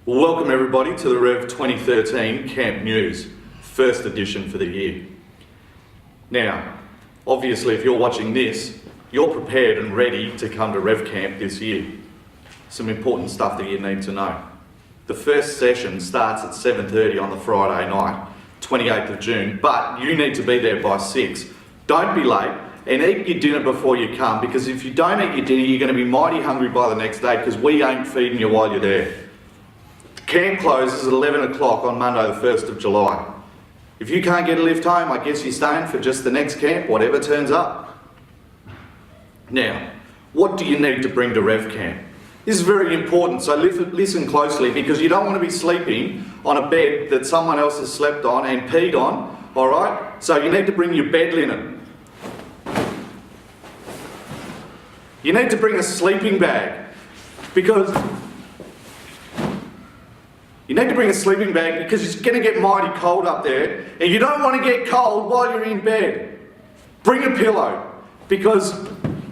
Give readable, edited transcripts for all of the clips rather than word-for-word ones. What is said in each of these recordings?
Well, welcome everybody to the REV 2013 Camp News, first edition for the year. Now, obviously if you're watching this, you're prepared and ready to come to REV Camp this year. Some important stuff that you need to know. The first session starts at 7:30 on the Friday night, 28th of June, but you need to be there by 6. Don't be late and eat your dinner before you come, because if you don't eat your dinner, you're going to be mighty hungry by the next day, because we ain't feeding you while you're there. Camp closes at 11 o'clock on Monday the 1st of July. If you can't get a lift home, I guess you're staying for just the next camp, whatever turns up. Now, what do you need to bring to REV Camp? This is very important, so listen closely, because you don't want to be sleeping on a bed that someone else has slept on and peed on, alright? So you need to bring your bed linen. You need to bring a sleeping bag, because it's going to get mighty cold up there, and you don't want to get cold while you're in bed. Bring a pillow, because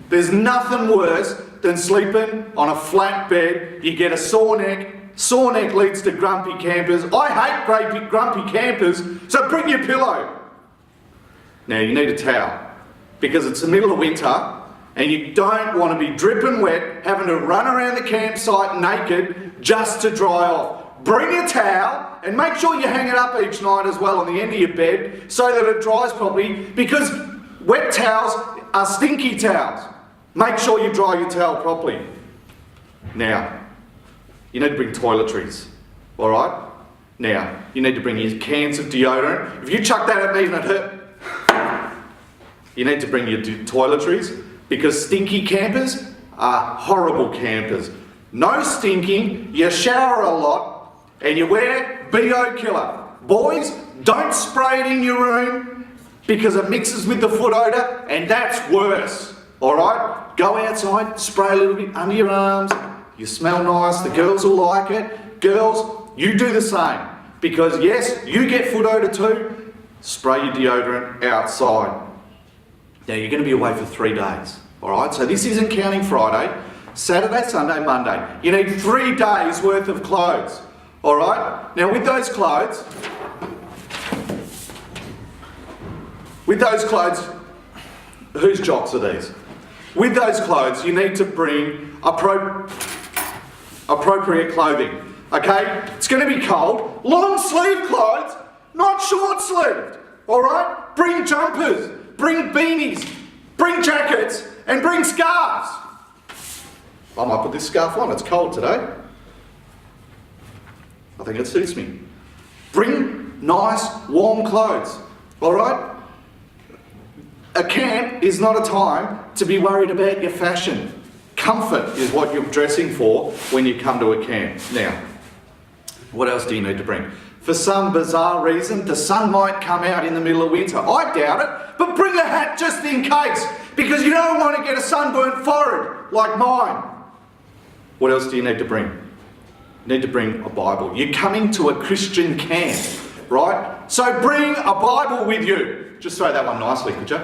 there's nothing worse than sleeping on a flat bed. You get a sore neck. Sore neck leads to grumpy campers. I hate grumpy campers, so bring your pillow. Now you need a towel, because it's the middle of winter and you don't want to be dripping wet, having to run around the campsite naked just to dry off. Bring a towel and make sure you hang it up each night as well on the end of your bed so that it dries properly, because wet towels are stinky towels. Make sure you dry your towel properly. Now, you need to bring toiletries, alright? Now, you need to bring your cans of deodorant. If you chuck that at me and it hurt, you need to bring your toiletries, because stinky campers are horrible campers. No stinking, you shower a lot, and you wear BO killer. Boys, don't spray it in your room, because it mixes with the foot odour, and that's worse, alright? Go outside, spray a little bit under your arms, you smell nice, the girls will like it. Girls, you do the same, because yes, you get foot odour too. Spray your deodorant outside. Now you're going to be away for 3 days, alright? So this isn't counting Friday, Saturday, Sunday, Monday. You need 3 days worth of clothes, alright? Now with those clothes, whose jocks are these? With those clothes, you need to bring appropriate clothing, okay? It's going to be cold. Long sleeve clothes, not short sleeved, alright? Bring jumpers, bring beanies, bring jackets, and bring scarves. I might put this scarf on, it's cold today. I think it suits me. Bring nice, warm clothes, alright? A camp is not a time to be worried about your fashion. Comfort is what you're dressing for when you come to a camp. Now, what else do you need to bring? For some bizarre reason, the sun might come out in the middle of winter. I doubt it, but bring a hat just in case, because you don't want to get a sunburnt forehead like mine. What else do you need to bring? You need to bring a Bible. You're coming to a Christian camp, right? So bring a Bible with you. Just throw that one nicely, could you?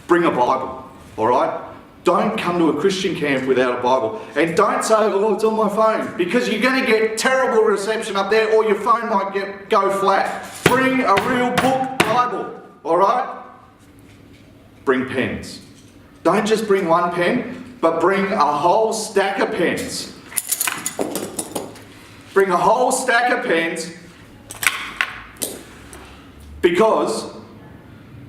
Bring a Bible, alright? Don't come to a Christian camp without a Bible. And don't say, oh, it's on my phone, because you're going to get terrible reception up there, or your phone might go flat. Bring a real book Bible, alright? Bring pens. Don't just bring one pen, but bring a whole stack of pens. Bring a whole stack of pens, because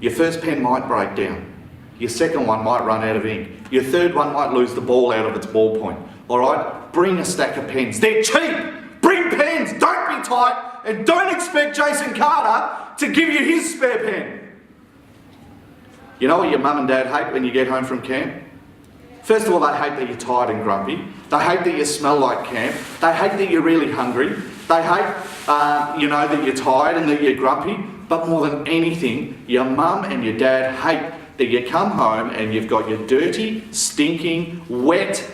your first pen might break down. Your second one might run out of ink. Your third one might lose the ball out of its ballpoint. Alright? Bring a stack of pens. They're cheap! Bring pens! Don't be tight, and don't expect Jason Carter to give you his spare pen. You know what your mum and dad hate when you get home from camp? First of all, they hate that you're tired and grumpy. They hate that you smell like camp. They hate that you're really hungry. They hate, that you're tired and that you're grumpy. But more than anything, your mum and your dad hate that you come home and you've got your dirty, stinking, wet,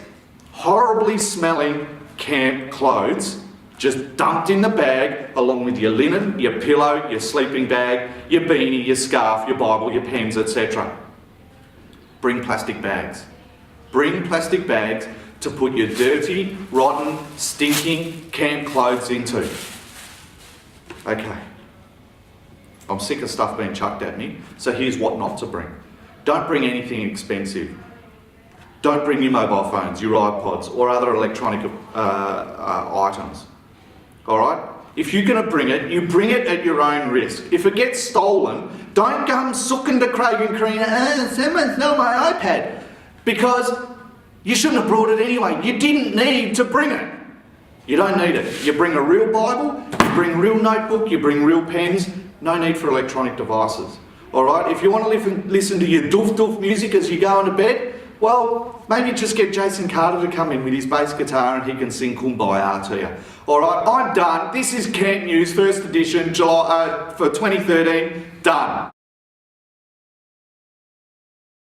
horribly smelling camp clothes just dumped in the bag, along with your linen, your pillow, your sleeping bag, your beanie, your scarf, your Bible, your pens, etc. Bring plastic bags. Bring plastic bags to put your dirty, rotten, stinking camp clothes into. Okay. I'm sick of stuff being chucked at me, so here's what not to bring. Don't bring anything expensive. Don't bring your mobile phones, your iPods, or other electronic items. Alright? If you're going to bring it, you bring it at your own risk. If it gets stolen, don't come sooking to Craig and Karina, someone stole my iPad. Because you shouldn't have brought it anyway. You didn't need to bring it. You don't need it. You bring a real Bible, you bring a real notebook, you bring real pens. No need for electronic devices. Alright? If you want to listen to your doof music as you go into bed, well, maybe just get Jason Carter to come in with his bass guitar and he can sing Kumbaya to you. Alright, I'm done. This is Camp News, first edition, July, for 2013. Done.